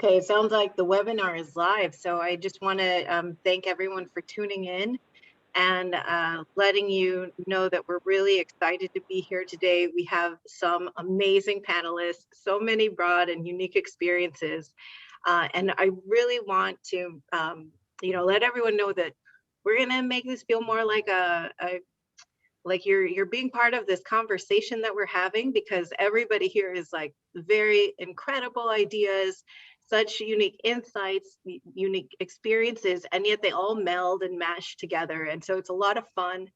Okay, it sounds like the webinar is live. So I just want to thank everyone for tuning in and letting you know that we're really excited to be here today. We have some amazing panelists, so many broad and unique experiences. And I really want to, let everyone know that we're going to make this feel more like like you're being part of this conversation that we're having, because everybody here is like very incredible ideas, such unique insights, unique experiences, and yet they all meld and mash together. And so it's a lot of fun.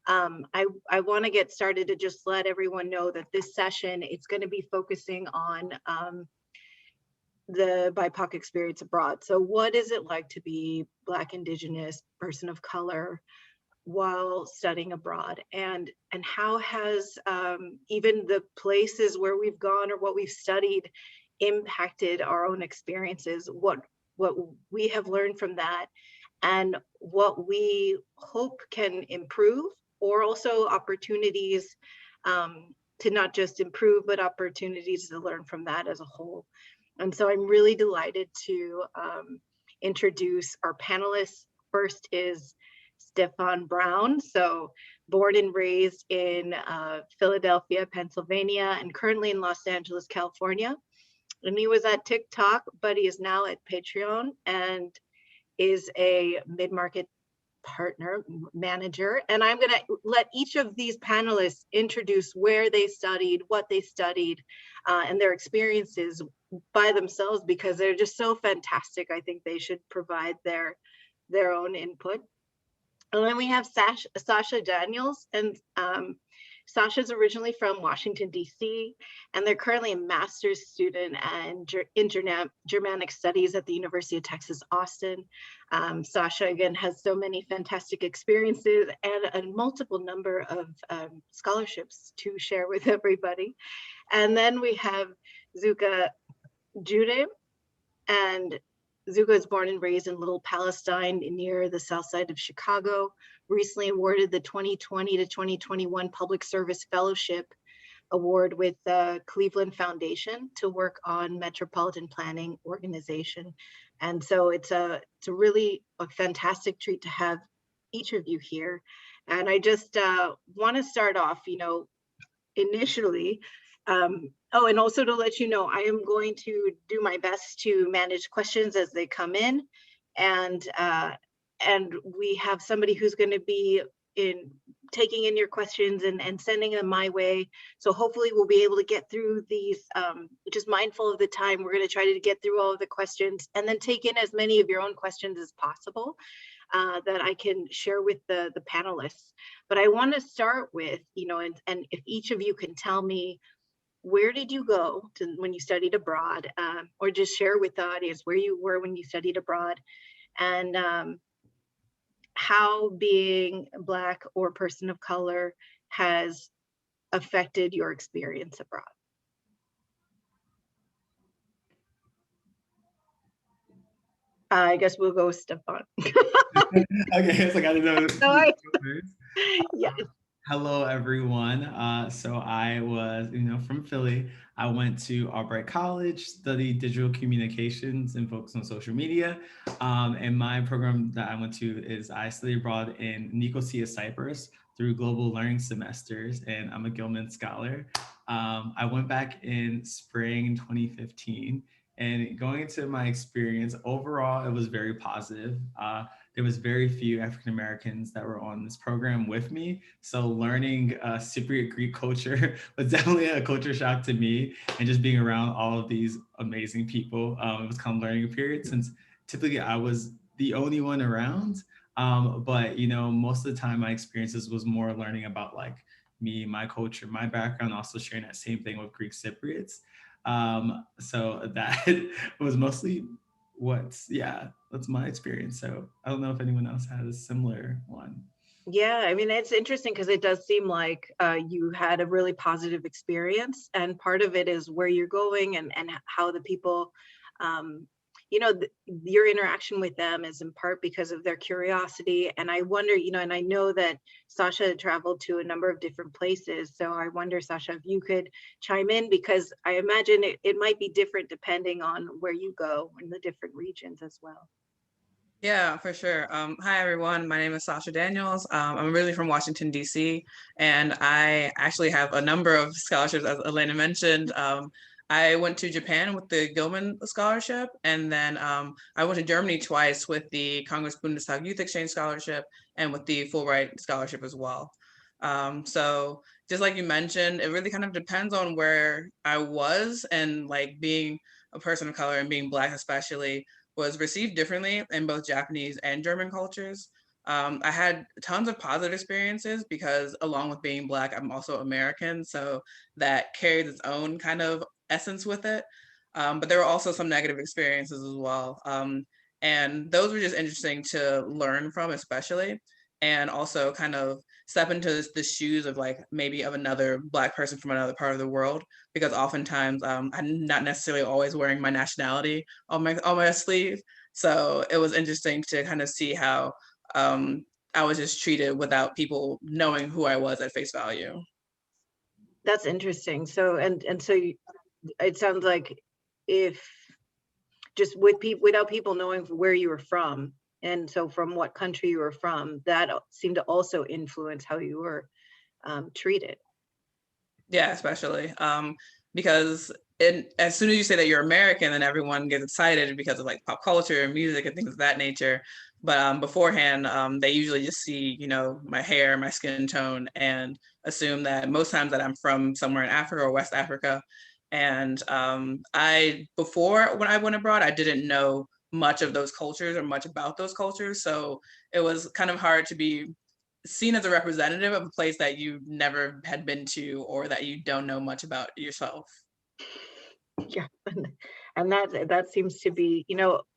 I want to get started to just let everyone know that this session, it's going to be focusing on the BIPOC experience abroad. So what is it like to be Black, Indigenous, person of color while studying abroad, and how has even the places where we've gone or what we've studied impacted our own experiences, what we have learned from that, and what we hope can improve, or also opportunities to not just improve, but opportunities to learn from that as a whole. And so I'm really delighted to introduce our panelists. First is Stefan Brown. So born and raised in Philadelphia, Pennsylvania, and currently in Los Angeles, California. And he was at TikTok, but he is now at Patreon and is a mid-market partner manager. And I'm going to let each of these panelists introduce where they studied, what they studied, and their experiences by themselves, because they're just so fantastic. I think they should provide their own input. And then we have Sasha Daniels, and Sasha's originally from Washington, D.C., and they're currently a master's student in Germanic Studies at the University of Texas, Austin. Sasha, again, has so many fantastic experiences and a multiple number of scholarships to share with everybody. And then we have Joudeh, and Zuka'a is born and raised in Little Palestine near the south side of Chicago, recently awarded the 2020 to 2021 Public Service Fellowship Award with the Cleveland Foundation to work on metropolitan planning organization. And so it's a really a fantastic treat to have each of you here. And I just want to start off, initially, oh, and also to let you know, I am going to do my best to manage questions as they come in. And we have somebody who's going to be taking in your questions and sending them my way. So hopefully we'll be able to get through these, just mindful of the time. We're going to try to get through all of the questions and then take in as many of your own questions as possible that I can share with the panelists. But I want to start with, and if each of you can tell me, where did you go when you studied abroad, or just share with the audience where you were when you studied abroad, and how being Black or person of color has affected your experience abroad? I guess we'll go with Stefan. Okay, so I gotta know. Sorry. Yes. Hello, everyone. So I was, from Philly. I went to Albright College, studied digital communications and focused on social media. And my program that I went to is I studied abroad in Nicosia, Cyprus through global learning semesters, and I'm a Gilman Scholar. I went back in spring 2015, and going into my experience, overall, it was very positive. There was very few African Americans that were on this program with me. So learning Cypriot Greek culture was definitely a culture shock to me. And just being around all of these amazing people, it was kind of learning period, since typically I was the only one around. But, most of the time my experiences was more learning about like me, my culture, my background, also sharing that same thing with Greek Cypriots. So that was mostly that's my experience. So I don't know if anyone else has a similar one. Yeah, I mean, it's interesting because it does seem like you had a really positive experience, and part of it is where you're going and how the people, your interaction with them is in part because of their curiosity. And I wonder, and I know that Sasha traveled to a number of different places. So I wonder, Sasha, if you could chime in, because I imagine it might be different depending on where you go in the different regions as well. Yeah, for sure. Hi, everyone. My name is Sasha Daniels. I'm originally from Washington, D.C., and I actually have a number of scholarships, as Elena mentioned. I went to Japan with the Gilman Scholarship, and then I went to Germany twice with the Congress Bundestag Youth Exchange Scholarship and with the Fulbright Scholarship as well. So just like you mentioned, it really kind of depends on where I was, and like being a person of color and being Black especially was received differently in both Japanese and German cultures. I had tons of positive experiences because along with being Black, I'm also American. So that carries its own kind of essence with it. But there were also some negative experiences as well. And those were just interesting to learn from, especially, and also kind of step into the shoes of like maybe of another Black person from another part of the world, because oftentimes I'm not necessarily always wearing my nationality on my sleeve. So it was interesting to kind of see how I was just treated without people knowing who I was at face value. That's interesting. So, it sounds like if just without people knowing where you were from, and so from what country you were from, that seemed to also influence how you were treated. Yeah, especially because as soon as you say that you're American, then everyone gets excited because of like pop culture and music and things of that nature. But beforehand, they usually just see, my hair, my skin tone, and assume that most times that I'm from somewhere in Africa or West Africa. And before when I went abroad, I didn't know much of those cultures or much about those cultures. So it was kind of hard to be seen as a representative of a place that you never had been to or that you don't know much about yourself. Yeah, and that seems to be,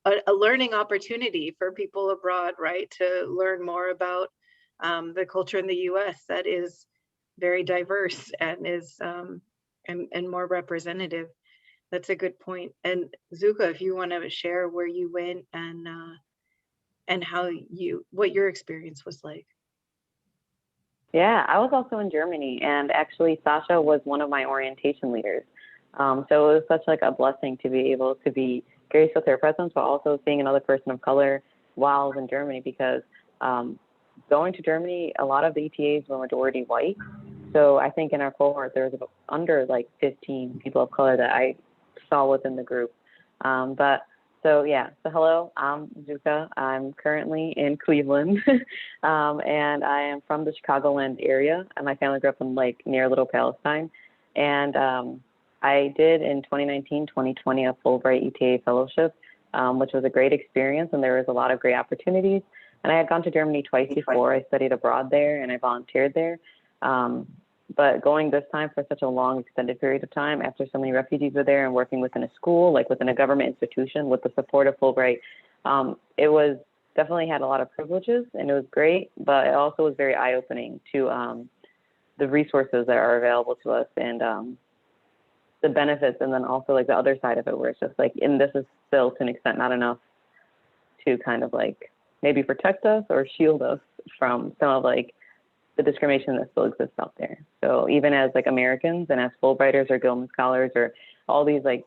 a learning opportunity for people abroad, right? To learn more about the culture in the U.S. that is very diverse and is and more representative. That's a good point. And Zuka'a, if you want to share where you went and what your experience was like. Yeah, I was also in Germany, and actually Sasha was one of my orientation leaders. So it was such like a blessing to be able to be graced with her presence, but also seeing another person of color while I was in Germany, because going to Germany, a lot of the ETAs were majority white. So I think in our cohort, there was under like 15 people of color that I saw within the group. So hello, I'm Zuka'a. I'm currently in Cleveland, and I am from the Chicagoland area, and my family grew up in like near Little Palestine. And I did in 2019, 2020 a Fulbright ETA fellowship, which was a great experience, and there was a lot of great opportunities. And I had gone to Germany twice before. I studied abroad there, and I volunteered there. But going this time for such a long, extended period of time, after so many refugees were there and working within a school, like within a government institution with the support of Fulbright, it was definitely had a lot of privileges, and it was great, but it also was very eye-opening to the resources that are available to us, and the benefits, and then also like the other side of it, where it's just like, and this is still to an extent not enough to kind of like maybe protect us or shield us from some of like the discrimination that still exists out there. So even as like Americans and as Fulbrighters or Gilman Scholars or all these like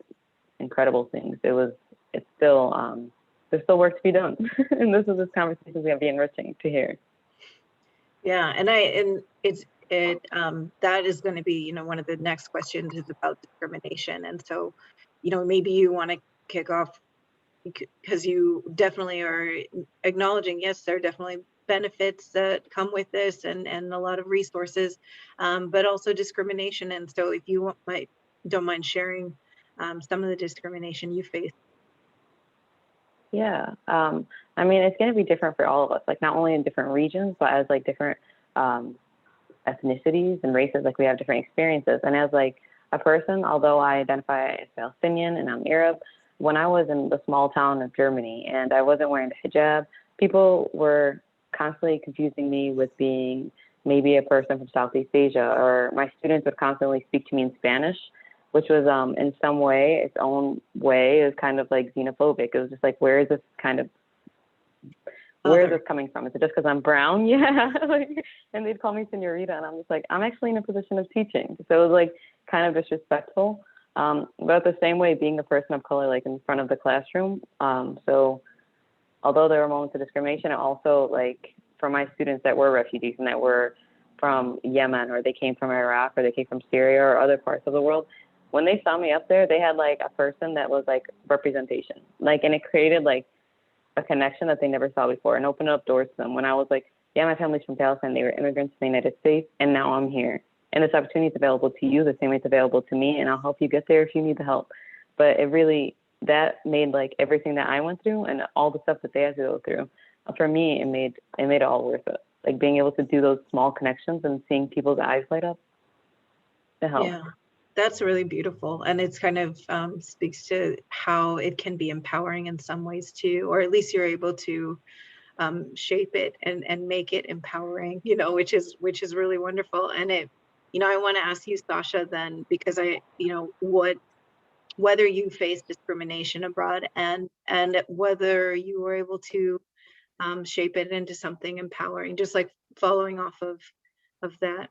incredible things, it's still, there's still work to be done. And this conversation is going to be enriching to hear. Yeah, and that is going to be, one of the next questions is about discrimination. And so, maybe you want to kick off, because you definitely are acknowledging, yes, there are definitely benefits that come with this and a lot of resources, but also discrimination. And so if you don't mind sharing some of the discrimination you face. Yeah, I mean, it's going to be different for all of us, like not only in different regions, but as like different ethnicities and races, like we have different experiences. And as like a person, although I identify as Palestinian and I'm Arab, when I was in the small town of Germany and I wasn't wearing the hijab, people were constantly confusing me with being maybe a person from Southeast Asia, or my students would constantly speak to me in Spanish, which was in some way, its own way, is kind of like xenophobic. It was just like, where is this coming from? Is it just because I'm brown? Yeah. And they'd call me señorita, and I'm just like, I'm actually in a position of teaching. So it was like kind of disrespectful. But the same way, being a person of color, like in front of the classroom. So although there were moments of discrimination, also like for my students that were refugees and that were from Yemen, or they came from Iraq, or they came from Syria or other parts of the world, when they saw me up there, they had like a person that was like representation, like, and it created like a connection that they never saw before and opened up doors to them. When I was like, yeah, my family's from Palestine, they were immigrants to the United States, and now I'm here. And this opportunity is available to you the same way it's available to me, and I'll help you get there if you need the help. But it really, that made like everything that I went through and all the stuff that they had to go through, for me, it made it all worth it. Like being able to do those small connections and seeing people's eyes light up, it helped. Yeah, that's really beautiful. And it's kind of speaks to how it can be empowering in some ways too, or at least you're able to shape it and make it empowering, you know, which is really wonderful. And it, you know, I want to ask you, Sasha, then, because whether you face discrimination abroad and whether you were able to shape it into something empowering, just like following off of that.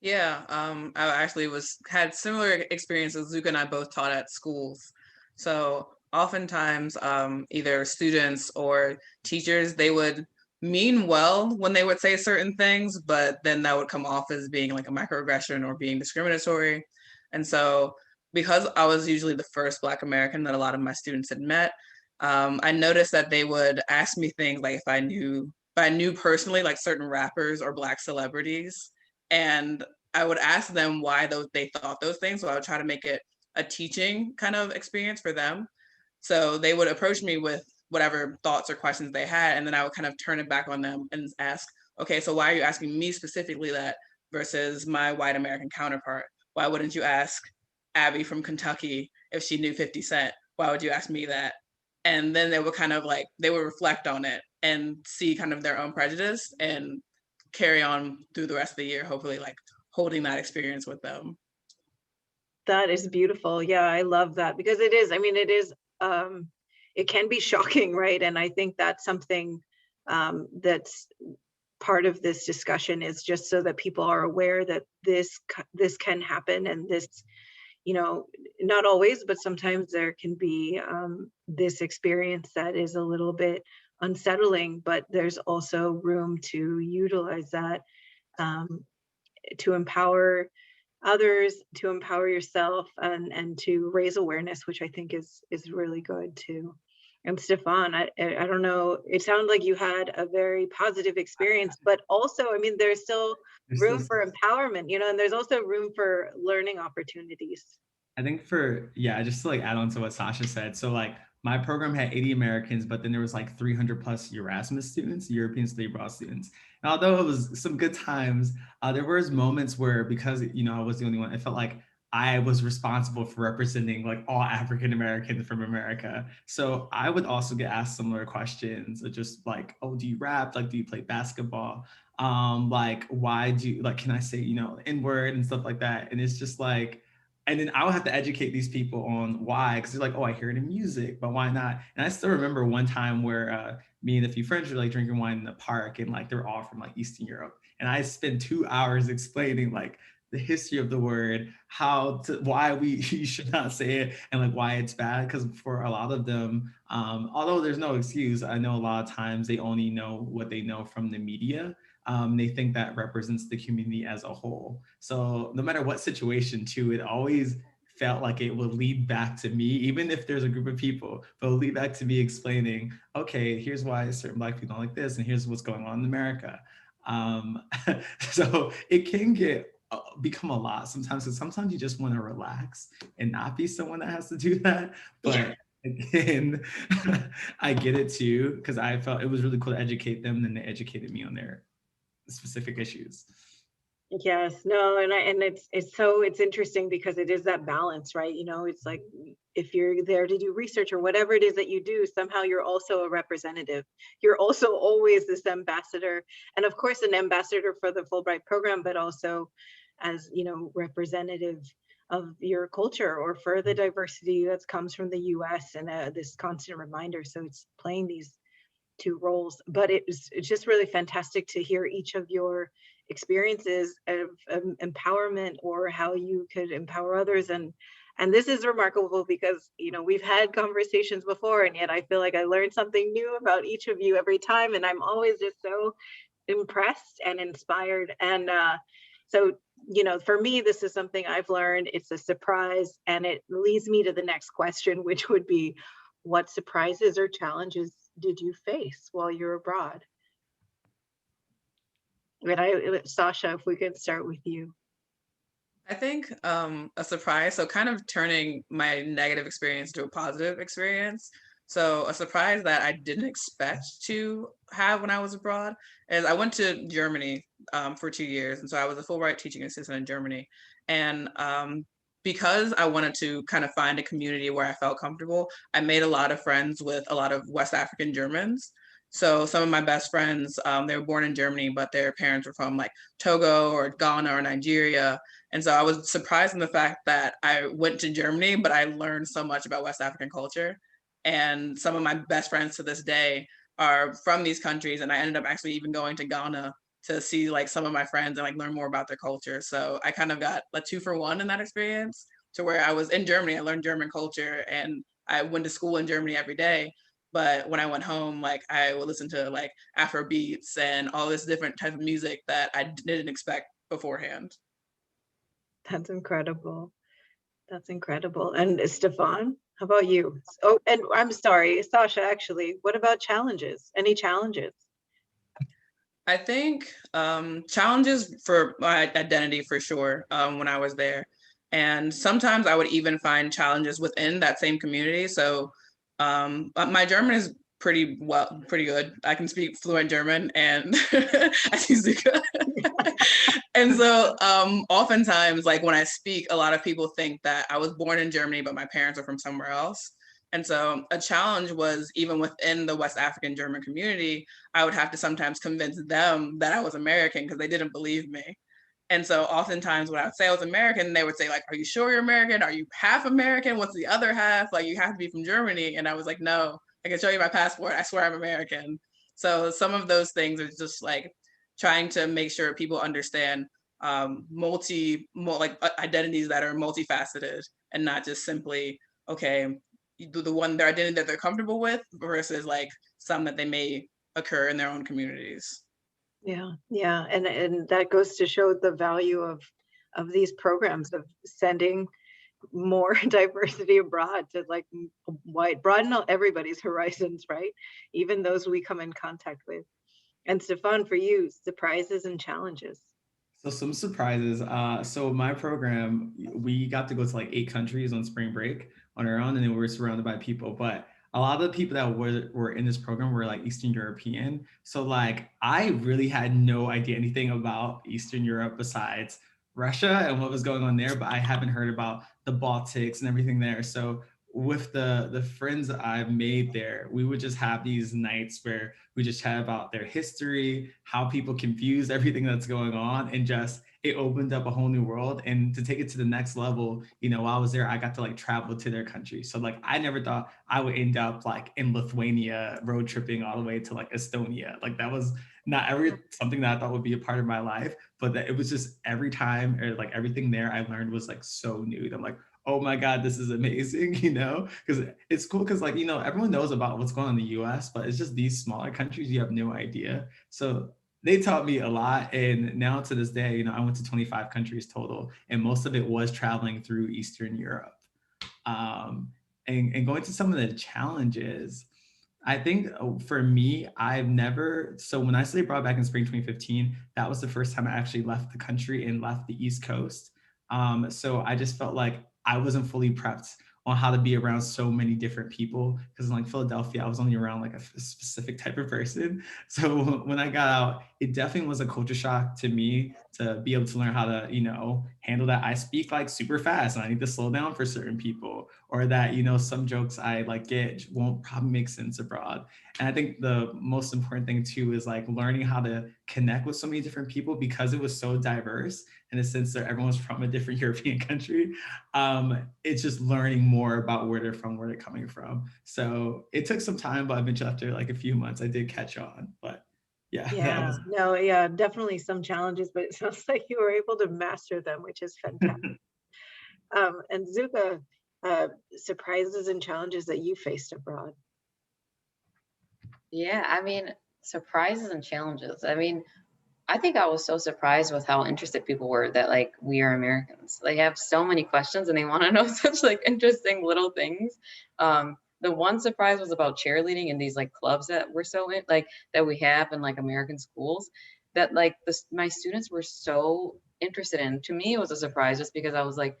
Yeah, I actually had similar experiences. Zuka'a and I both taught at schools. So oftentimes, either students or teachers, they would mean well when they would say certain things, but then that would come off as being like a microaggression or being discriminatory. And so because I was usually the first Black American that a lot of my students had met, I noticed that they would ask me things like if I knew personally like certain rappers or Black celebrities. And I would ask them why they thought those things. So I would try to make it a teaching kind of experience for them. So they would approach me with whatever thoughts or questions they had, and then I would kind of turn it back on them and ask, okay, so why are you asking me specifically that versus my white American counterpart? Why wouldn't you ask Abby from Kentucky if she knew 50 Cent? Why would you ask me that? And then they would kind of like, they would reflect on it and see kind of their own prejudice and carry on through the rest of the year, hopefully like holding that experience with them. That is beautiful. Yeah, I love that, because it is, I mean, it is, it can be shocking, right? And I think that's something that's part of this discussion, is just so that people are aware that this can happen, and this, you know, not always, but sometimes there can be this experience that is a little bit unsettling, but there's also room to utilize that to empower others, to empower yourself, and to raise awareness, which I think is really good too. And Stefan, I don't know, it sounded like you had a very positive experience, but also, I mean, there's still room for empowerment, you know, and there's also room for learning opportunities. I think just to like add on to what Sasha said. So like my program had 80 Americans, but then there was like 300 plus Erasmus students, European study abroad students. And although it was some good times, there was moments where, because, you know, I was the only one, it felt like I was responsible for representing like all African Americans from America. So I would also get asked similar questions, just like, oh, do you rap? Like, do you play basketball? Like, why do you, like, can I say, you know, N-word and stuff like that? And it's just like, and then I would have to educate these people on why, because they're like, oh, I hear it in music, but why not? And I still remember one time where me and a few friends were like drinking wine in the park, and like they're all from like Eastern Europe. And I spent 2 hours explaining like the history of the word, why you should not say it, and like why it's bad. Because for a lot of them, although there's no excuse, I know a lot of times they only know what they know from the media. They think that represents the community as a whole. So no matter what situation too, it always felt like it would lead back to me, even if there's a group of people, but it would lead back to me explaining, okay, here's why certain Black people don't like this, and here's what's going on in America. So it can become a lot sometimes, because sometimes you just want to relax and not be someone that has to do that. But again, I get it too, because I felt it was really cool to educate them, and they educated me on their specific issues. Yes, no, and it's interesting, because it is that balance, right? You know, it's like, if you're there to do research or whatever it is that you do, somehow you're also a representative. You're also always this ambassador, and of course an ambassador for the Fulbright program, but also as, you know, representative of your culture, or for the diversity that comes from the US, and this constant reminder. So it's playing these two roles, but it's just really fantastic to hear each of your experiences of empowerment, or how you could empower others. And this is remarkable because, you know, we've had conversations before, and yet I feel like I learned something new about each of you every time, and I'm always just so impressed and inspired. And so, you know, for me, this is something I've learned. It's a surprise, and it leads me to the next question, which would be, what surprises or challenges did you face while you're abroad? And Sasha, if we could start with you. I think a surprise, so kind of turning my negative experience to a positive experience. So a surprise that I didn't expect to have when I was abroad is I went to Germany for 2 years. And so I was a Fulbright teaching assistant in Germany. And because I wanted to kind of find a community where I felt comfortable, I made a lot of friends with a lot of West African Germans. So some of my best friends, they were born in Germany, but their parents were from like Togo or Ghana or Nigeria. And so I was surprised in the fact that I went to Germany, but I learned so much about West African culture. And some of my best friends to this day are from these countries. And I ended up actually even going to Ghana to see like some of my friends and like learn more about their culture. So I kind of got a 2-for-1 in that experience, to where I was in Germany, I learned German culture, and I went to school in Germany every day. But when I went home, like I would listen to like Afro beats and all this different type of music that I didn't expect beforehand. That's incredible. That's incredible. And Stefan, how about you? Oh, and I'm sorry, Sasha, actually, what about challenges? Any challenges? I think challenges for my identity for sure when I was there. And sometimes I would even find challenges within that same community. So my German is pretty good. I can speak fluent German, and I see Zuka'a. And so oftentimes, like when I speak, a lot of people think that I was born in Germany, but my parents are from somewhere else. And so a challenge was, even within the West African German community, I would have to sometimes convince them that I was American because they didn't believe me. And so oftentimes when I would say I was American, they would say like, are you sure you're American? Are you half American? What's the other half? Like, you have to be from Germany. And I was like, no, I can show you my passport. I swear I'm American. So some of those things are just like trying to make sure people understand identities that are multifaceted, and not just simply, okay, their identity that they're comfortable with versus like some that they may occur in their own communities. Yeah, and that goes to show the value of these programs, of sending more diversity abroad, to like broaden everybody's horizons, right? Even those we come in contact with. And Stefan, for you, surprises and challenges. So some surprises. So my program, we got to go to like 8 countries on spring break on our own, and then we were surrounded by people. But a lot of the people that were in this program were like Eastern European. So like I really had no idea anything about Eastern Europe besides Russia and what was going on there, but I haven't heard about the Baltics and everything there. So with the friends I've made there, we would just have these nights where we just chat about their history, how people confuse everything that's going on, and just it opened up a whole new world. And to take it to the next level, you know, while I was there, I got to like travel to their country. So like I never thought I would end up like in Lithuania road tripping all the way to like Estonia. Like that was not something that I thought would be a part of my life, but that it was just every time, or like everything there I learned was like so new. I'm like, oh my God, this is amazing, you know, because it's cool because like, you know, everyone knows about what's going on in the US, but it's just these smaller countries, you have no idea. So they taught me a lot. And now to this day, you know, I went to 25 countries total, and most of it was traveling through Eastern Europe. And going to some of the challenges, I think for me, so when I studied abroad back in spring 2015, that was the first time I actually left the country and left the East Coast. So I just felt like I wasn't fully prepped on how to be around so many different people, because in like Philadelphia, I was only around like a specific type of person. So when I got out, it definitely was a culture shock to me to be able to learn how to, you know, handle that. I speak like super fast and I need to slow down for certain people, or that, you know, some jokes I like get won't probably make sense abroad. And I think the most important thing too is like learning how to connect with so many different people, because it was so diverse in the sense that everyone's from a different European country. It's just learning more about where they're from, where they're coming from. So it took some time, but eventually after like a few months, I did catch on. But yeah, Yeah, no, yeah, definitely some challenges, but it sounds like you were able to master them, which is fantastic. And Zuka'a, surprises and challenges that you faced abroad. Yeah, I mean, surprises and challenges. I mean, I think I was so surprised with how interested people were that like we are Americans. They have so many questions and they want to know such like interesting little things. The one surprise was about cheerleading and these like clubs that we're so in, like that we have in like American schools, that like my students were so interested in. To me, it was a surprise just because I was like,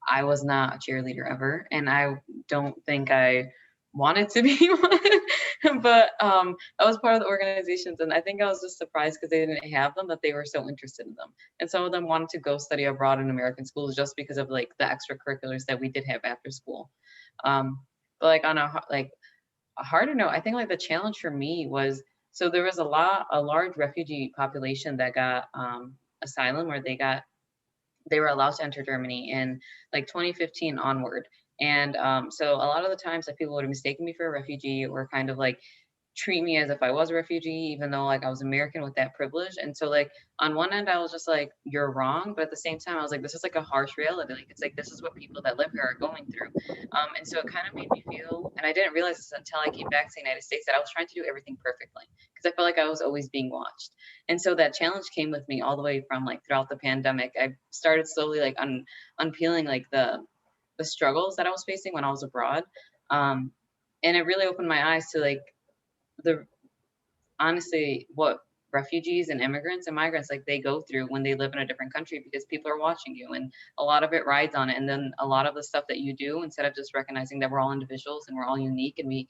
I was not a cheerleader ever, and I don't think I wanted to be one. But I was part of the organizations, and I think I was just surprised because they didn't have them, that they were so interested in them. And some of them wanted to go study abroad in American schools just because of like the extracurriculars that we did have after school. But like on a harder note, I think like the challenge for me was, so there was a large refugee population that got asylum, or they were allowed to enter Germany in like 2015 onward. And so a lot of the times that people would have mistaken me for a refugee, or kind of like treat me as if I was a refugee, even though like I was American with that privilege. And so like on one end, I was just like, you're wrong. But at the same time, I was like, this is like a harsh reality. Like, it's like, this is what people that live here are going through. And so it kind of made me feel, and I didn't realize this until I came back to the United States, that I was trying to do everything perfectly, because I felt like I was always being watched. And so that challenge came with me all the way from like throughout the pandemic. I started slowly like unpeeling like the struggles that I was facing when I was abroad. And it really opened my eyes to like the honestly what refugees and immigrants and migrants like they go through when they live in a different country, because people are watching you, and a lot of it rides on it. And then a lot of the stuff that you do, instead of just recognizing that we're all individuals and we're all unique and we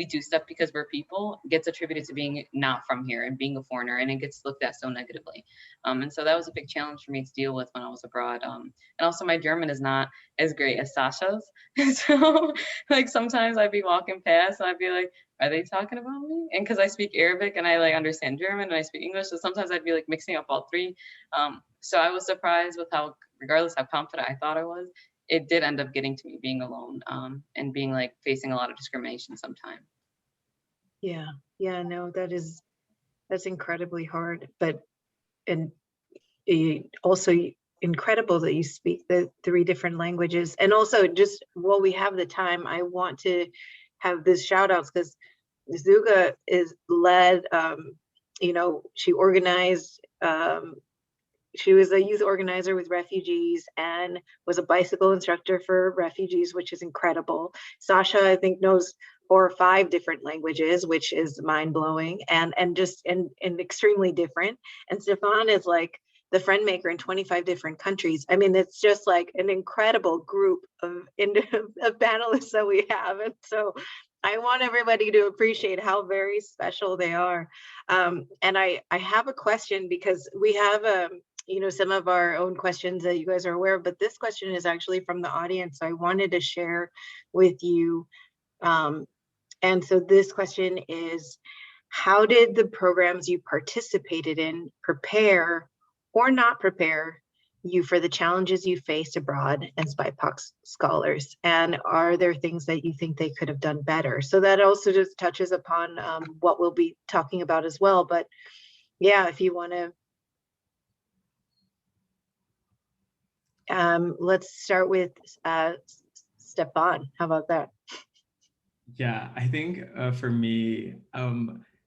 do stuff because we're people, gets attributed to being not from here and being a foreigner, and it gets looked at so negatively. And so that was a big challenge for me to deal with when I was abroad. And also my German is not as great as Sasha's. So like sometimes I'd be walking past and I'd be like, are they talking about me? And because I speak Arabic and I like understand German and I speak English, so sometimes I'd be like mixing up all three. So I was surprised with how, regardless how confident I thought I was, it did end up getting to me being alone, and being like facing a lot of discrimination sometimes. Yeah, no, that's incredibly hard, but and also incredible that you speak the 3 different languages. And also, just while we have the time, I want to have this shout outs, because Zuka'a is led, you know, she organized, she was a youth organizer with refugees and was a bicycle instructor for refugees, which is incredible. Sasha, I think, knows 4 or 5 different languages, which is mind-blowing and extremely different. And Stefan is like the friend maker in 25 different countries. I mean, it's just like an incredible group of panelists that we have. And so I want everybody to appreciate how very special they are. And I have a question, because we have you know, some of our own questions that you guys are aware of, but this question is actually from the audience. So I wanted to share with you. And so this question is, how did the programs you participated in prepare or not prepare you for the challenges you faced abroad as BIPOC scholars? And are there things that you think they could have done better? So that also just touches upon what we'll be talking about as well. But yeah, if you want to, let's start with Stefan. How about that? Yeah, I think for me,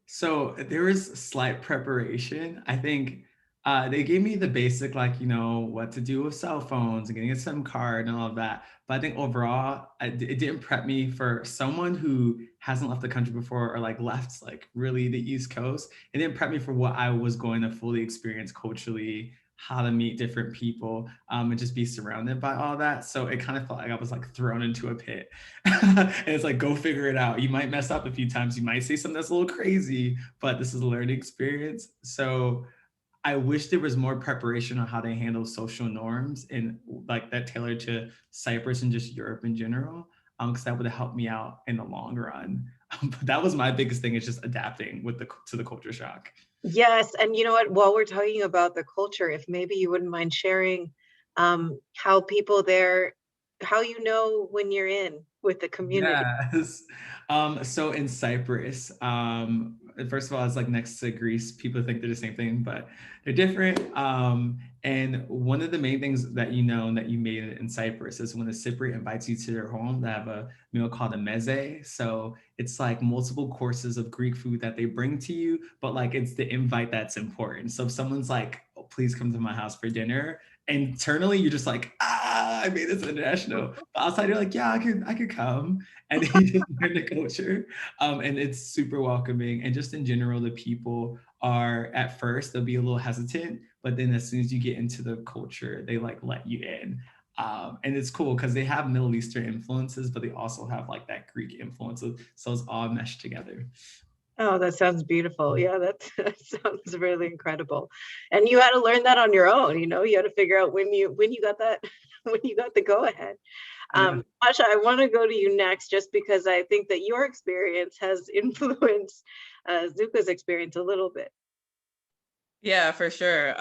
so there was slight preparation. I think they gave me the basic, like, you know, what to do with cell phones and getting a SIM card and all of that. But I think overall, it didn't prep me for someone who hasn't left the country before, or like left like really the East Coast. It didn't prep me for what I was going to fully experience culturally, how to meet different people, and just be surrounded by all that. So it kind of felt like I was like thrown into a pit. And it's like, go figure it out. You might mess up a few times. You might say something that's a little crazy, but this is a learning experience. So I wish there was more preparation on how to handle social norms and like that tailored to Cyprus and just Europe in general. because that would have helped me out in the long run. But that was my biggest thing, is just adapting to the culture shock. Yes, and you know what, while we're talking about the culture, if maybe you wouldn't mind sharing how people there, how you know when you're in with the community. Yes. So in Cyprus, first of all, it's like next to Greece. People think they're the same thing, but they're different. And one of the main things that you know that you made in Cyprus is when a Cypriot invites you to their home, they have a meal called a meze. So it's like multiple courses of Greek food that they bring to you, but like it's the invite that's important. So if someone's like, oh, please come to my house for dinner, internally you're just like, I made this international. But outside you're like, yeah, I could come. And then you just learn the culture. And it's super welcoming. And just in general, the people are, at first they'll be a little hesitant, but then as soon as you get into the culture, they like let you in. And it's cool because they have Middle Eastern influences, but they also have like that Greek influence. So it's all meshed together. Oh, that sounds beautiful. Yeah, that sounds really incredible. And you had to learn that on your own, you know, you had to figure out when you got that, when you got the go ahead. Yeah. Sasha, I want to go to you next, just because I think that your experience has influenced Zuka's experience a little bit. Yeah, for sure.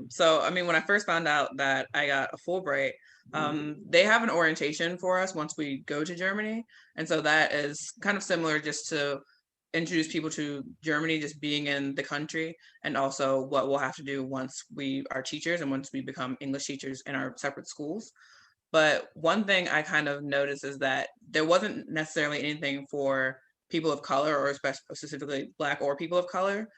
So, I mean, when I first found out that I got a Fulbright, they have an orientation for us once we go to Germany. And so that is kind of similar, just to introduce people to Germany, just being in the country, and also what we'll have to do once we are teachers and once we become English teachers in our separate schools. But one thing I kind of noticed is that there wasn't necessarily anything for people of color, or specifically Black or people of color,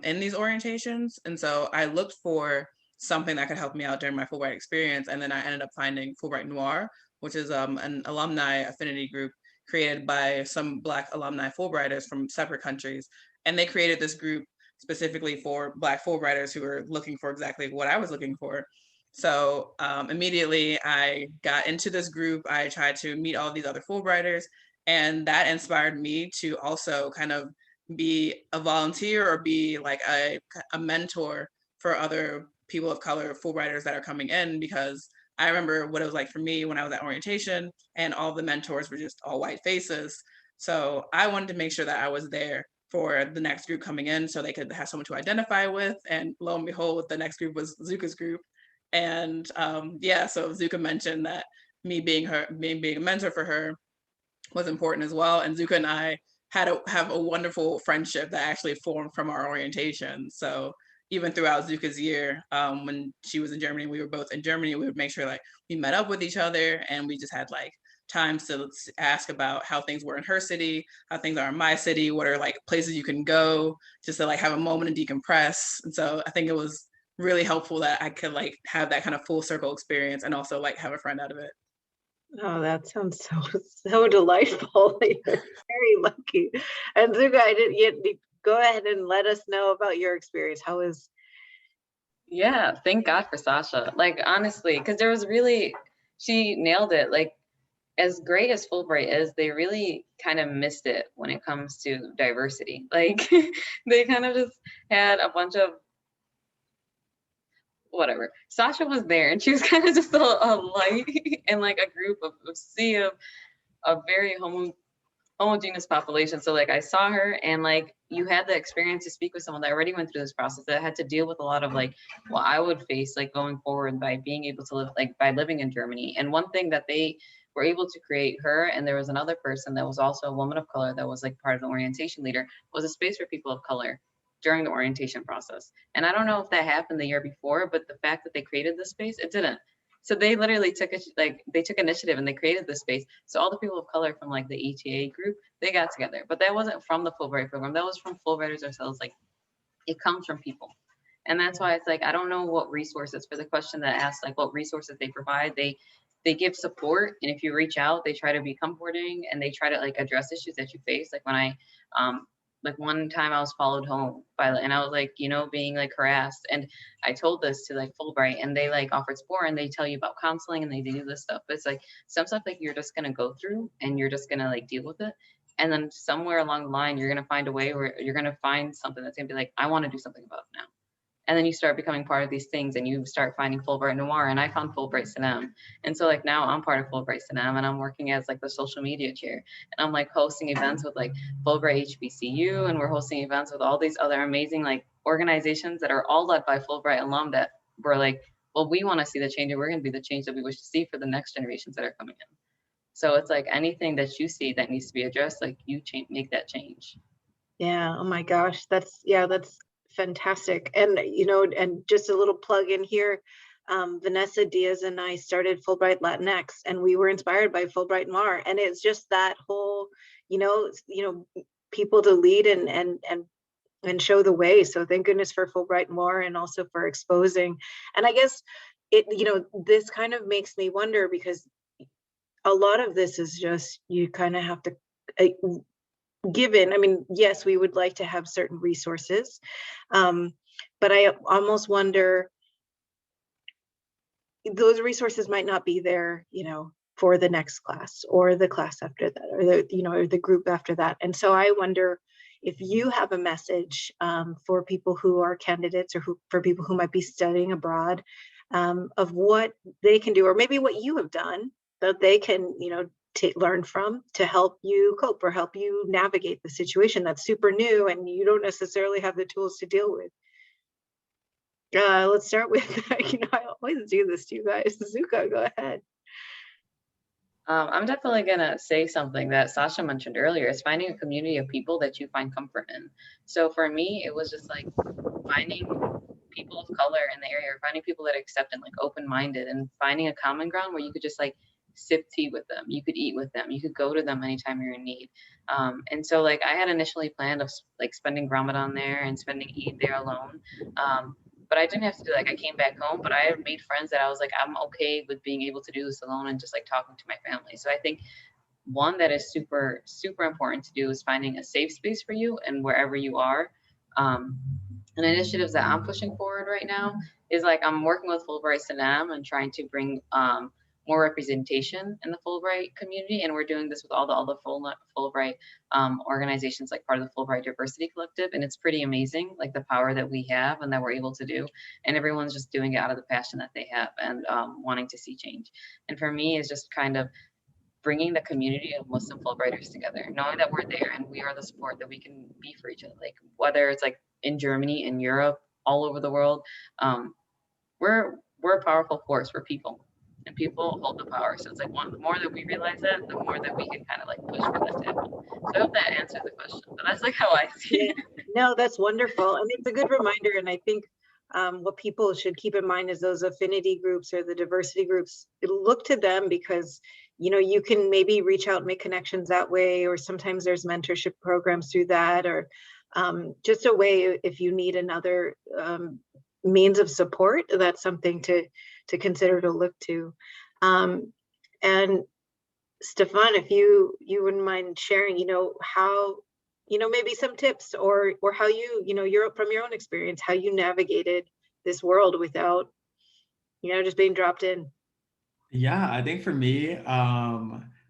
in these orientations. And so I looked for something that could help me out during my Fulbright experience. And then I ended up finding Fulbright Noir, which is an alumni affinity group created by some Black alumni Fulbrighters from separate countries. And they created this group specifically for Black Fulbrighters who were looking for exactly what I was looking for. So immediately I got into this group. I tried to meet all of these other Fulbrighters, and that inspired me to also kind of be a volunteer or be like a mentor for other people of color Fulbrighters that are coming in, because I remember what it was like for me when I was at orientation and all the mentors were just all white faces. So I wanted to make sure that I was there for the next group coming in so they could have someone to identify with. And lo and behold, the next group was Zuka's group. And yeah, so Zuka'a mentioned that me being a mentor for her was important as well. And Zuka'a and I have a wonderful friendship that actually formed from our orientation. So even throughout Zuka's year, when she was in Germany, we were both in Germany, we would make sure like we met up with each other, and we just had like times to ask about how things were in her city, how things are in my city, what are like places you can go, just to like have a moment and decompress. And so I think it was really helpful that I could like have that kind of full circle experience and also like have a friend out of it. Oh, that sounds so delightful. You're very lucky. And Zuka'a, go ahead and let us know about your experience. How is? Yeah, thank God for Sasha. Like, honestly, because there was really, she nailed it. Like, as great as Fulbright is, they really kind of missed it when it comes to diversity. Like, they kind of just had a bunch of whatever. Sasha was there, and she was kind of just a light in like a group of sea of a very homogeneous population. So like I saw her, and like you had the experience to speak with someone that already went through this process, that had to deal with a lot of like what I would face like going forward by being able to live, like by living in Germany. And one thing that they were able to create, her and there was another person that was also a woman of color that was like part of the orientation leader, was a space for people of color during the orientation process. And I don't know if that happened the year before, but the fact that they created this space, it didn't. So they literally took initiative and they created this space. So all the people of color from like the ETA group, they got together. But that wasn't from the Fulbright program. That was from Fulbrighters ourselves. Like, it comes from people. And that's why it's like, I don't know what resources, for the question that asked, like what resources they provide. They give support. And if you reach out, they try to be comforting, and they try to like address issues that you face. Like when I, like one time I was followed home and I was like, you know, being like harassed. And I told this to like Fulbright, and they like offered support, and they tell you about counseling, and they do this stuff. But it's like some stuff like you're just going to go through, and you're just going to like deal with it. And then somewhere along the line, you're going to find a way where you're going to find something that's going to be like, I want to do something about it now. And then you start becoming part of these things and you start finding Fulbright Noir, and I found Fulbright Cinema. And so like now I'm part of Fulbright Cinema and I'm working as like the social media chair. And I'm like hosting events with like Fulbright HBCU, and we're hosting events with all these other amazing like organizations that are all led by Fulbright alum that were like, well, we want to see the change and we're going to be the change that we wish to see for the next generations that are coming in. So it's like anything that you see that needs to be addressed, like you make that change. Yeah. Oh my gosh. That's fantastic. And, you know, and just a little plug in here, Vanessa Diaz and I started Fulbright Latinx, and we were inspired by Fulbright Noir. And it's just that whole, people to lead and show the way. So thank goodness for Fulbright Noir, and also for exposing. And I guess this kind of makes me wonder, because a lot of this is just, you kind of have to, given, I mean, yes, we would like to have certain resources, but I almost wonder, those resources might not be there, for the next class or the class after that, or or the group after that. And so I wonder if you have a message for people who are candidates, or for people who might be studying abroad, of what they can do, or maybe what you have done that they can, learn from, to help you cope or help you navigate the situation that's super new and you don't necessarily have the tools to deal with. Let's start with, I always do this to you guys. Zuka'a, go ahead. I'm definitely gonna say something that Sasha mentioned earlier, is finding a community of people that you find comfort in. So for me, it was just like finding people of color in the area, or finding people that are accepting, like open-minded, and finding a common ground where you could just like sip tea with them, you could eat with them, you could go to them anytime you're in need. And so like I had initially planned of like spending Ramadan there and spending Eid there alone. But I didn't have to do, like, I came back home, but I made friends that I was like, I'm okay with being able to do this alone and just like talking to my family. So I think one that is super, super important to do is finding a safe space for you and wherever you are. And initiatives that I'm pushing forward right now is like, I'm working with Fulbright Sanam and trying to bring more representation in the Fulbright community. And we're doing this with all the other Fulbright organizations, like part of the Fulbright Diversity Collective. And it's pretty amazing, like the power that we have and that we're able to do. And everyone's just doing it out of the passion that they have and wanting to see change. And for me, it's just kind of bringing the community of Muslim Fulbrighters together, knowing that we're there and we are the support that we can be for each other. Like whether it's like in Germany, in Europe, all over the world, we're a powerful force. We're people, and people hold the power. So it's like the more that we realize that, the more that we can kind of like push for that to happen. So I hope that answers the question. But that's like how I see it. No, that's wonderful. I mean, it's a good reminder, and I think what people should keep in mind is those affinity groups or the diversity groups. Look to them, because you can maybe reach out and make connections that way, or sometimes there's mentorship programs through that, or just a way, if you need another means of support, that's something to consider, to look to. And Stefan, if you wouldn't mind sharing, how, maybe some tips, or how you're from your own experience, how you navigated this world without, just being dropped in. Yeah, I think for me,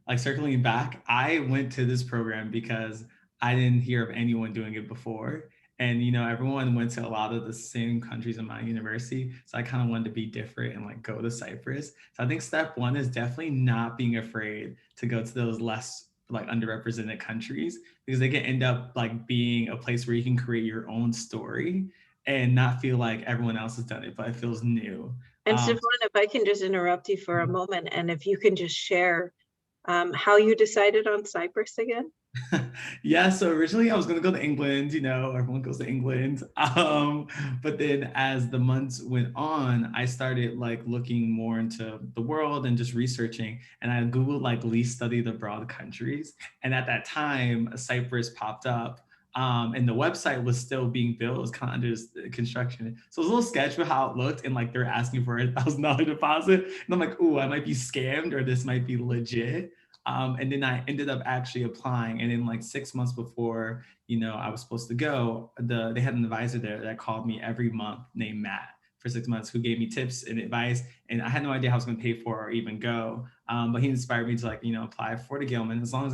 like circling back, I went to this program because I didn't hear of anyone doing it before. And, everyone went to a lot of the same countries in my university. So I kind of wanted to be different and like go to Cyprus. So I think step one is definitely not being afraid to go to those less like underrepresented countries, because they can end up like being a place where you can create your own story and not feel like everyone else has done it, but it feels new. And Stefan, if I can just interrupt you for a moment, and if you can just share how you decided on Cyprus again. Yeah, so originally I was going to go to England, everyone goes to England. But then as the months went on, I started like looking more into the world and just researching. And I Googled like least studied abroad countries. And at that time, Cyprus popped up. And the website was still being built. It was kind of under construction. So it was a little sketchy with how it looked. And like they're asking for a $1,000 deposit. And I'm like, ooh, I might be scammed, or this might be legit. And then I ended up actually applying. And then like 6 months before, I was supposed to go, they had an advisor there that called me every month named Matt for 6 months, who gave me tips and advice. And I had no idea how I was going to pay for or even go. But he inspired me to like, apply for the Gilman, as long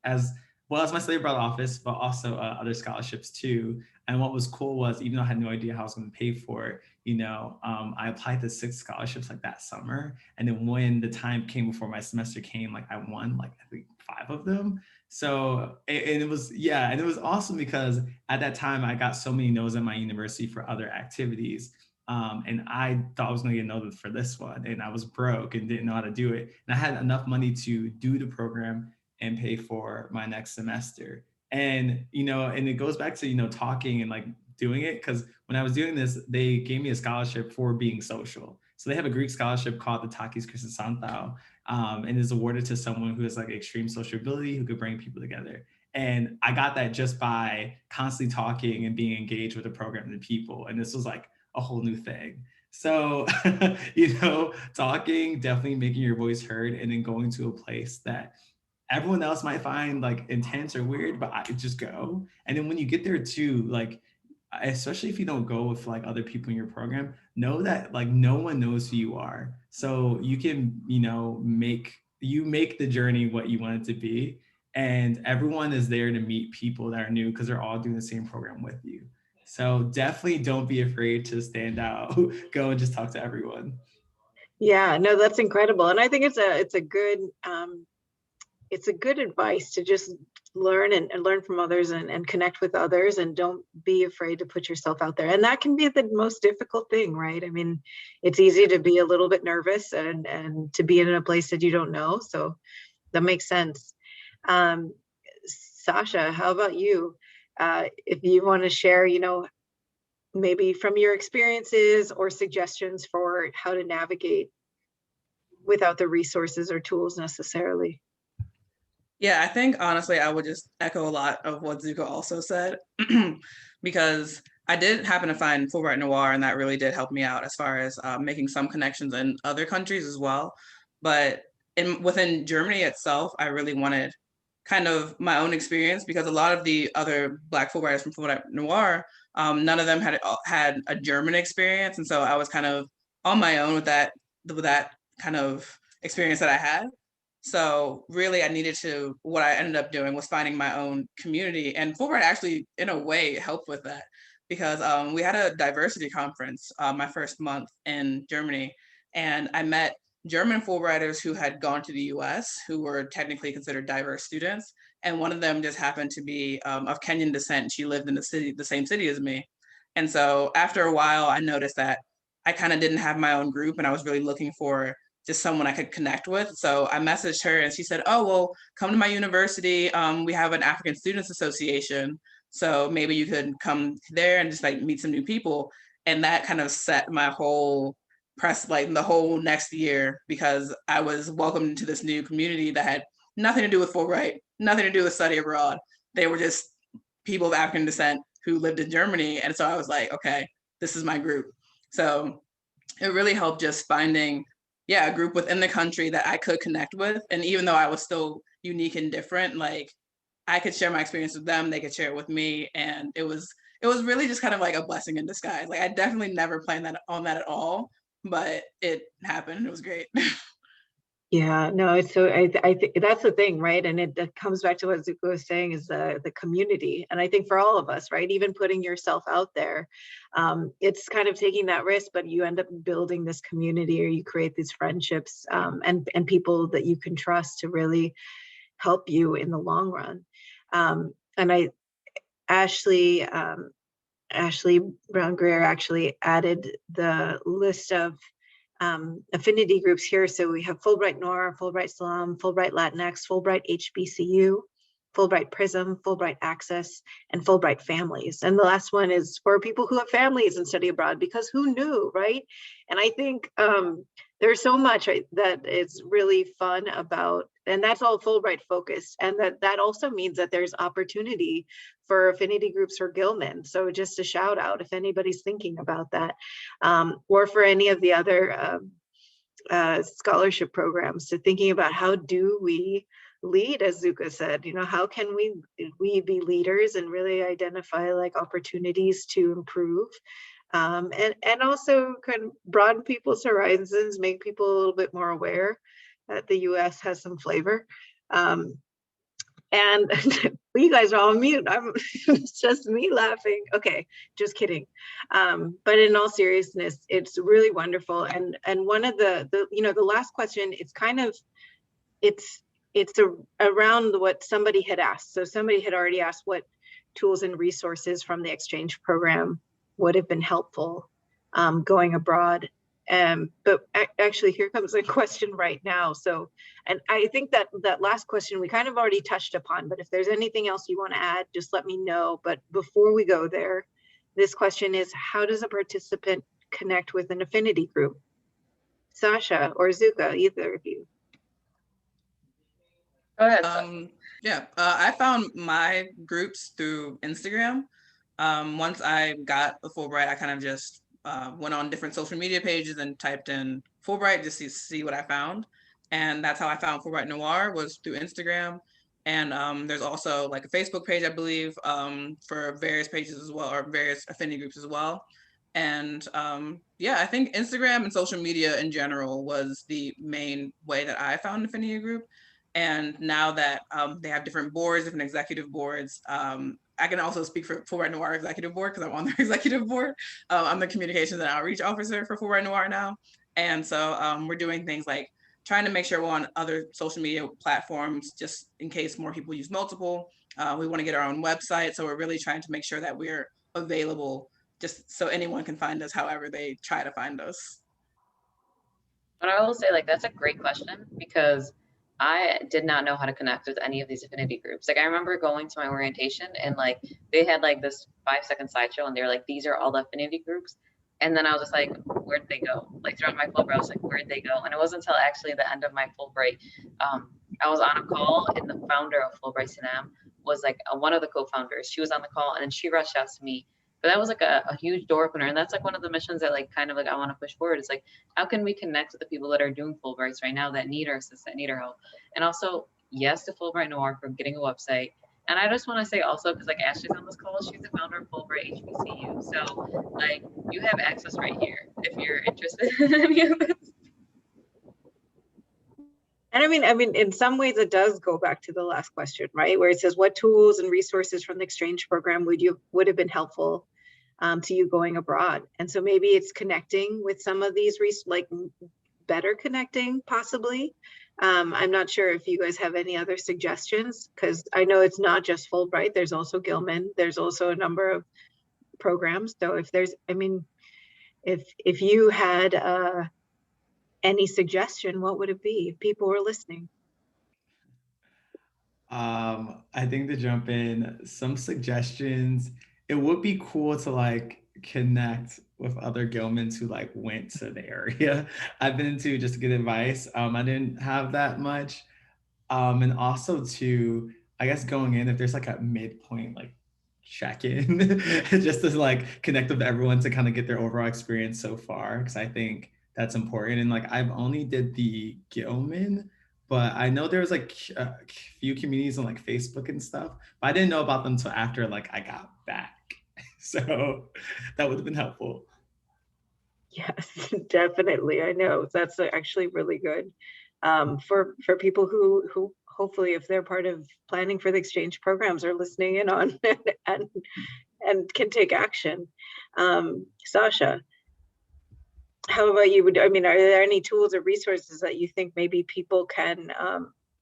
as well, it's my study abroad office, but also other scholarships too. And what was cool was, even though I had no idea how I was going to pay for it, I applied to 6 scholarships like that summer. And then when the time came before my semester came, like I won like I think 5 of them. So, and it was, yeah, and it was awesome because at that time I got so many no's at my university for other activities. And I thought I was going to get a no for this one, and I was broke and didn't know how to do it. And I had enough money to do the program and pay for my next semester. And, and it goes back to, talking and like doing it. Cause when I was doing this, they gave me a scholarship for being social. So they have a Greek scholarship called the Takis Christosantau, and is awarded to someone who has like extreme social ability, who could bring people together. And I got that just by constantly talking and being engaged with the program and the people. And this was like a whole new thing. So, talking, definitely making your voice heard, and then going to a place that everyone else might find like intense or weird, but I just go. And then when you get there too, like, especially if you don't go with like other people in your program, know that like no one knows who you are. So you can, make the journey what you want it to be. And everyone is there to meet people that are new because they're all doing the same program with you. So definitely don't be afraid to stand out. Go and just talk to everyone. Yeah, no, that's incredible. And I think it's a good advice to just learn and learn from others and connect with others, and don't be afraid to put yourself out there. And that can be the most difficult thing, right? I mean, it's easy to be a little bit nervous and to be in a place that you don't know. So that makes sense. Sasha, how about you? If you want to share, maybe from your experiences or suggestions for how to navigate without the resources or tools necessarily. Yeah, I think honestly, I would just echo a lot of what Zuka'a also said, because I did happen to find Fulbright Noir, and that really did help me out as far as making some connections in other countries as well. But within Germany itself, I really wanted kind of my own experience, because a lot of the other Black Fulbrighters from Fulbright Noir, none of them had a German experience, and so I was kind of on my own with that kind of experience that I had. So really, what I ended up doing was finding my own community, and Fulbright actually, in a way, helped with that, because we had a diversity conference my first month in Germany, and I met German Fulbrighters who had gone to the US, who were technically considered diverse students. And one of them just happened to be of Kenyan descent. She lived in the same city as me. And so after a while, I noticed that I kind of didn't have my own group, and I was really looking for just someone I could connect with. So I messaged her, and she said, "Oh, well, come to my university. We have an African Students Association. So maybe you could come there and just like meet some new people." And that kind of set my whole like the whole next year, because I was welcomed into this new community that had nothing to do with Fulbright, nothing to do with study abroad. They were just people of African descent who lived in Germany. And so I was like, okay, this is my group. So it really helped just finding, a group within the country that I could connect with. And even though I was still unique and different, like I could share my experience with them, they could share it with me. And it was really just kind of like a blessing in disguise. Like I definitely never planned on that at all, but it happened. It was great. Yeah, no, it's so I think that's the thing, right? And it comes back to what Zuka'a was saying, is the community. And I think for all of us, right, even putting yourself out there, it's kind of taking that risk, but you end up building this community, or you create these friendships, and people that you can trust to really help you in the long run. And Ashley Brown Greer actually added the list of affinity groups here. So we have Fulbright Noir, Fulbright Slum, Fulbright Latinx, Fulbright HBCU, Fulbright Prism, Fulbright Access, and Fulbright Families. And the last one is for people who have families and study abroad, because who knew, right? And I think there's so much that is really fun about, and that's all Fulbright focused. And that also means that there's opportunity for affinity groups for Gilman. So just a shout out if anybody's thinking about that, or for any of the other scholarship programs, to thinking about how do we lead, as Zuka'a said, how can we be leaders and really identify like opportunities to improve, and also kind of broaden people's horizons, make people a little bit more aware that the US has some flavor. And you guys are all mute. It's just me laughing. Okay, just kidding. But in all seriousness, it's really wonderful. And one of the the last question, it's kind of, it's around what somebody had asked. So somebody had already asked what tools and resources from the exchange program would have been helpful going abroad. But actually, here comes a question right now. So, and I think that last question we kind of already touched upon, but if there's anything else you want to add, just let me know. But before we go there, this question is, how does a participant connect with an affinity group? Sasha or Zuka'a, either of you. Go ahead. I found my groups through Instagram. Once I got the Fulbright, I kind of just went on different social media pages and typed in Fulbright just to see what I found. And that's how I found Fulbright Noir, was through Instagram. And there's also like a Facebook page, I believe, for various pages as well, or various affinity groups as well. And I think Instagram and social media in general was the main way that I found an affinity group. And now that they have different boards, different executive boards, I can also speak for Fulbright Noir Executive Board because I'm on their executive board. I'm the communications and outreach officer for Fulbright Noir now. And so we're doing things like trying to make sure we're on other social media platforms, just in case more people use multiple. We want to get our own website. So we're really trying to make sure that we're available just so anyone can find us however they try to find us. But I will say, like, that's a great question, because I did not know how to connect with any of these affinity groups. Like, I remember going to my orientation and like they had like this 5-second slideshow and they were like, these are all the affinity groups. And then I was just like, where'd they go? Like throughout my Fulbright, I was like, where'd they go? And it wasn't until actually the end of my Fulbright, I was on a call, and the founder of Fulbright Sinam was like one of the co-founders. She was on the call, and then she rushed out to me. But that was like a huge door opener. And that's like one of the missions that like kind of like I want to push forward. It's like, how can we connect with the people that are doing Fulbrights right now that need our assistance, that need our help? And also, yes to Fulbright Noir for getting a website. And I just want to say also, because like Ashley's on this call, she's the founder of Fulbright HBCU. So like you have access right here if you're interested in any of this. And I mean, in some ways it does go back to the last question, right? Where it says, what tools and resources from the exchange program would have been helpful to you going abroad? And so maybe it's connecting with some of these, like better connecting possibly. I'm not sure if you guys have any other suggestions, because I know it's not just Fulbright, there's also Gilman, there's also a number of programs. So if there's, I mean, if you had any suggestion, what would it be if people were listening? I think to jump in, some suggestions, it would be cool to like connect with other Gilmans who like went to the area I've been to just to get advice. I didn't have that much. And also to, I guess going in, if there's like a midpoint, like check in just to like connect with everyone to kind of get their overall experience so far. Cause I think that's important. And like, I've only did the Gilman, but I know there's like a few communities on like Facebook and stuff, but I didn't know about them until after like I got back. So that would have been helpful. Yes, definitely. I know that's actually really good for people who hopefully, if they're part of planning for the exchange programs, are listening in on and can take action. Sasha, how about you? I mean, are there any tools or resources that you think maybe people can,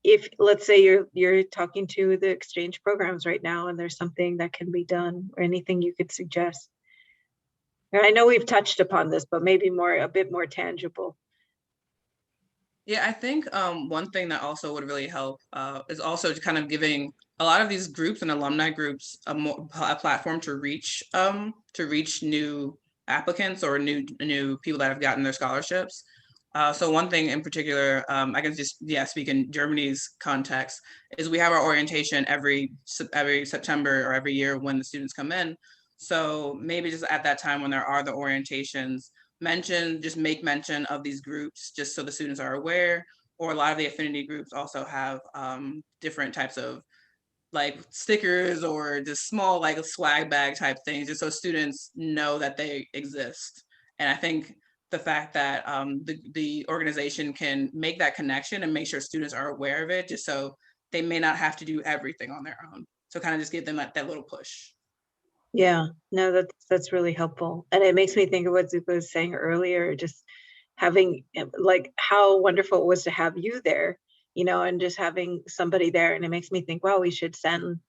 if let's say you're talking to the exchange programs right now and there's something that can be done, or anything you could suggest? And I know we've touched upon this, but maybe a bit more tangible. Yeah, I think one thing that also would really help is also kind of giving a lot of these groups and alumni groups a platform to reach new applicants or new people that have gotten their scholarships. So one thing in particular, I can just speak in Germany's context, is we have our orientation every September or every year when the students come in. So maybe just at that time when there are the orientations, make mention of these groups just so the students are aware. Or a lot of the affinity groups also have different types of like stickers or just small like swag bag type things, just so students know that they exist. And I think the fact that the organization can make that connection and make sure students are aware of it, just so they may not have to do everything on their own. So kind of just give them that little push. Yeah, no, that's really helpful. And it makes me think of what Zuka'a was saying earlier, just having like how wonderful it was to have you there, you know, and just having somebody there. And it makes me think, wow, we should send,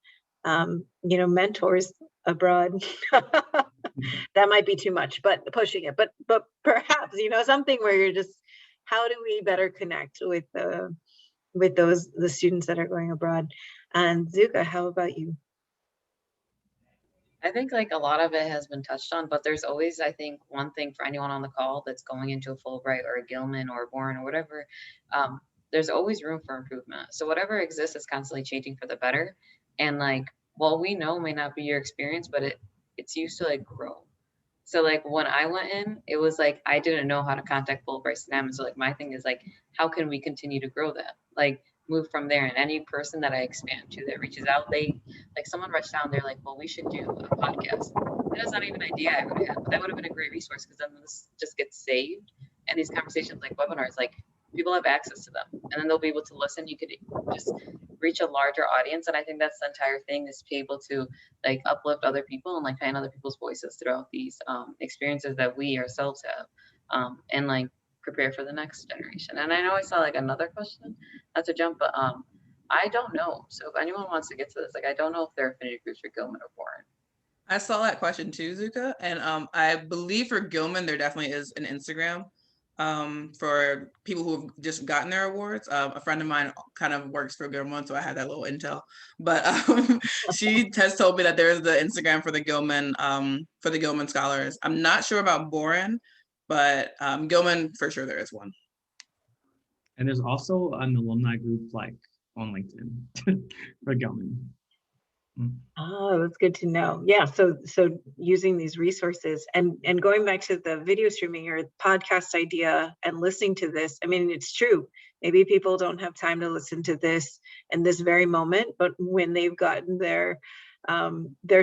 you know, mentors abroad. That might be too much, but pushing it, but perhaps, you know, something where you're just, how do we better connect with the students that are going abroad? And Zuka'a, how about you? I think like a lot of it has been touched on, but there's always, I think, one thing for anyone on the call that's going into a Fulbright or a Gilman or a Bourne or whatever. There's always room for improvement. So whatever exists is constantly changing for the better. And like, what we know may not be your experience, but it's used to like grow. So like when I went in, it was like I didn't know how to contact Fulbright SNAM. So like my thing is like, how can we continue to grow that? Like move from there. And any person that I expand to that reaches out, they like someone reached out and they're like, well, we should do a podcast. That is not even an idea I would have had, but that would have been a great resource because then this just gets saved. And these conversations like webinars, like people have access to them and then they'll be able to listen. You could just reach a larger audience. And I think that's the entire thing, is to be able to like uplift other people and like find other people's voices throughout these experiences that we ourselves have, and like prepare for the next generation. And I know I saw like another question, not to jump, but I don't know. So if anyone wants to get to this, like I don't know if there are affinity groups for Gilman or Bourne. I saw that question too, Zuka'a, and I believe for Gilman there definitely is an Instagram for people who have just gotten their awards. A friend of mine kind of works for Gilman, so I had that little intel. But she has told me that there is the Instagram for the Gilman scholars. I'm not sure about Boren, but Gilman for sure there is one. And there's also an alumni group like on LinkedIn for Gilman. Oh, that's good to know. Yeah, so using these resources and going back to the video streaming or podcast idea and listening to this, I mean, it's true. Maybe people don't have time to listen to this in this very moment, but when they've gotten their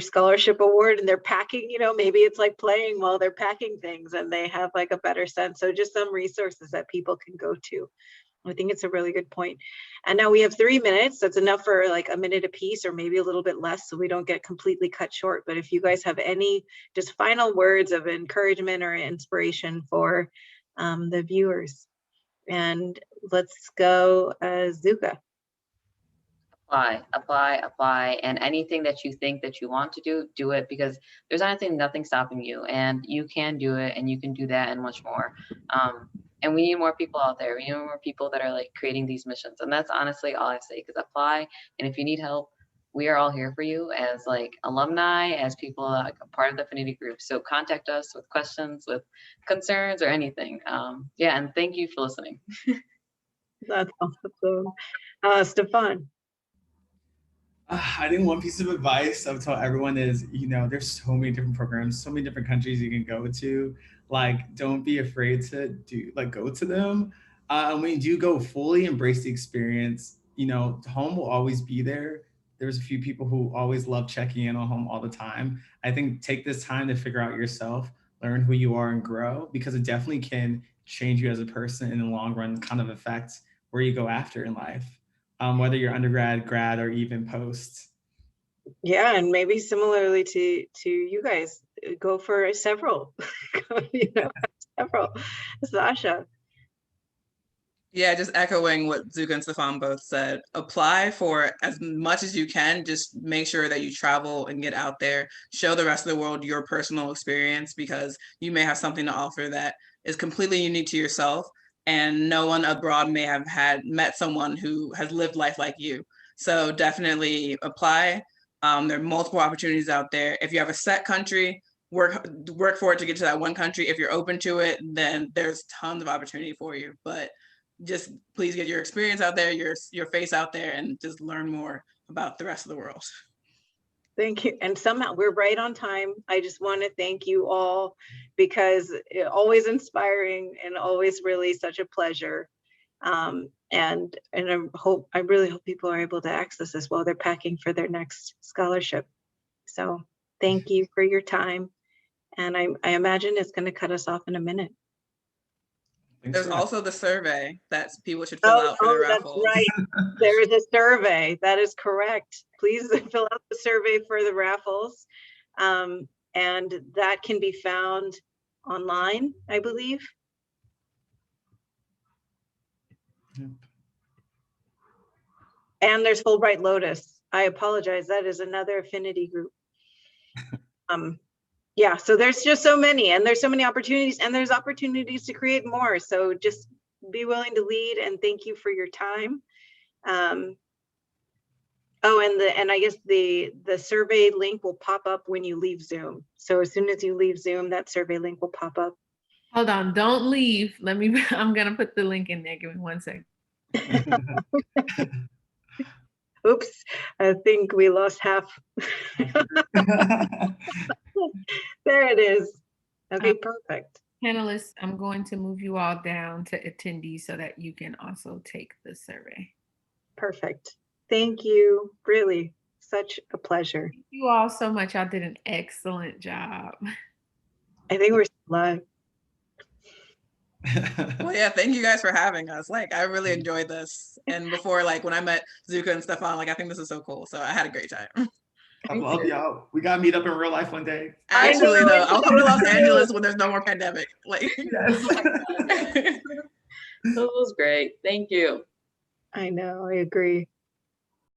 scholarship award and they're packing, you know, maybe it's like playing while they're packing things and they have like a better sense. So just some resources that people can go to. I think it's a really good point. And now we have 3 minutes. That's enough for like a minute a piece or maybe a little bit less so we don't get completely cut short. But if you guys have any just final words of encouragement or inspiration for the viewers. And let's go, Zuka'a. Apply. And anything that you think that you want to do it, because there's nothing stopping you, and you can do it, and you can do that and much more. And we need more people out there. We need more people that are like creating these missions. And that's honestly all I say, because apply. And if you need help, we are all here for you as like alumni, as people like a part of the Affinity Group. So contact us with questions, with concerns or anything. Yeah, and thank you for listening. That's awesome. Stefan. I think one piece of advice I would tell everyone is, you know, there's so many different programs, so many different countries you can go to. Like, don't be afraid to go to them. And when you do go, fully embrace the experience. You know, home will always be there. There's a few people who always love checking in on home all the time. I think take this time to figure out yourself, learn who you are and grow, because it definitely can change you as a person in the long run, kind of affect where you go after in life. Whether you're undergrad, grad, or even post. Yeah, and maybe similarly to you guys, go for several. You know, several. Sasha. Yeah, just echoing what Zuka'a and Stefan both said. Apply for as much as you can. Just make sure that you travel and get out there. Show the rest of the world your personal experience, because you may have something to offer that is completely unique to yourself. And no one abroad may have met someone who has lived life like you. So definitely apply. There are multiple opportunities out there. If you have a set country, work for it to get to that one country. If you're open to it, then there's tons of opportunity for you. But just please get your experience out there, your face out there, and just learn more about the rest of the world. Thank you. And somehow we're right on time. I just want to thank you all, because always inspiring and always really such a pleasure. And I really hope people are able to access this while they're packing for their next scholarship. So thank you for your time. And I imagine it's going to cut us off in a minute. There's also the survey that people should fill out for the raffle. That's right. There is a survey. That is correct. Please fill out the survey for the raffles. And that can be found online, I believe. Yep. And there's Fulbright Lotus. I apologize. That is another affinity group. Yeah, so there's just so many, and there's so many opportunities, and there's opportunities to create more. So just be willing to lead, and thank you for your time. Oh, and I guess the survey link will pop up when you leave Zoom. So as soon as you leave Zoom, that survey link will pop up. Hold on, don't leave. I'm gonna put the link in there. Give me 1 second. Oops, I think we lost half. There it is. Okay, perfect. Panelists, I'm going to move you all down to attendees so that you can also take the survey. Perfect. Thank you. Really, such a pleasure. Thank you all so much. Y'all did an excellent job. I think we're live. Well, yeah, thank you guys for having us. Like, I really enjoyed this. And before, like, when I met Zuka'a and Stefan, like, I think this is so cool. So I had a great time. I love y'all. We gotta meet up in real life one day. Actually, though, I'll come to Los Angeles when there's no more pandemic. Like, yes. That was great. Thank you. I know, I agree.